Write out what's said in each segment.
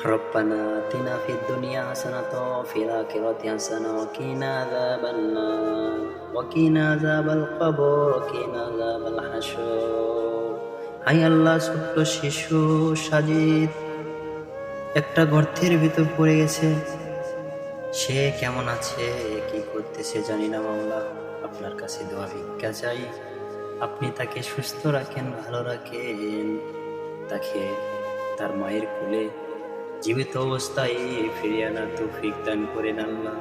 রব্বানা আতিনা ফিদ দুনিয়া হাসানাতাও ওয়া ফিল আখিরাতি হাসানাতাও ওয়া কিনা আযাবান নার ওয়া কিনা আযাবাল কবর ওয়া কিনা আযাবাল হাসর। হায় আল্লাহ, ছোট্ট শিশু সাজিদ একটা গর্তের ভিতর পড়ে গেছে। সে কেমন আছে, কি করতেছে জানি না মাওলা। আপনার কাছে দোয়া ভিক্ষা চাই, আপনি তাকে সুস্থ রাখেন, ভালো রাখেন, তাকে তার মায়ের কোলে জীবিত অবস্থায় ফিরিয়ে আনার তৌফিক দান করেন আল্লাহ।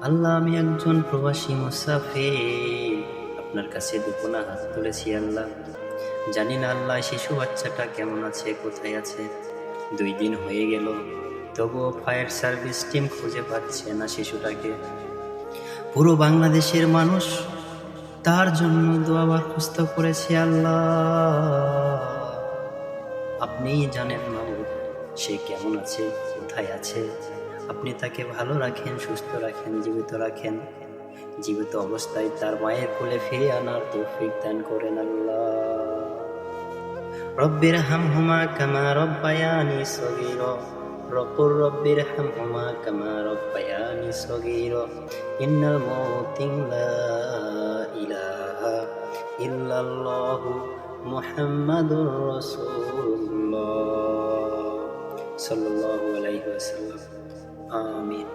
আল্লাহ, আমি একজন প্রবাসী মুসাফির, আপনার কাছে দুপনা হাত তুলেছি আল্লাহ। জানি না আল্লাহ শিশু বাচ্চাটা কেমন আছে, কোথায় আছে। 2 দিন হয়ে গেল, তবুও ফায়ার সার্ভিস টিম খুঁজে পাচ্ছে না শিশুটাকে। পুরো বাংলাদেশের মানুষ তার জন্য দোয়া বরখাস্ত করেছে আল্লাহ। আপনিই জানেন মাবুদ, সে কেমন আছে, কোথায় আছে। আপনি তাকে ভালো রাখেন, সুস্থ রাখেন, জীবিত রাখেন। জীবিত অবস্থায় তার মায়ের কোলে ফিরে আনার তৌফিক দান করেন আল্লাহ। রব্বির হামহুমা কামা রব্বায়ানি সগীরা রকুর রব্বির হামহুমা কামা রব্বায়ানি সগীরা ইন্নাল মাউতিন লা ইলাহা ইল্লাল্লাহু মুহাম্মাদুর রাসূলুল্লাহ সাল্লাল্লাহু আলাইহি ওয়াসাল্লাম। আমিন।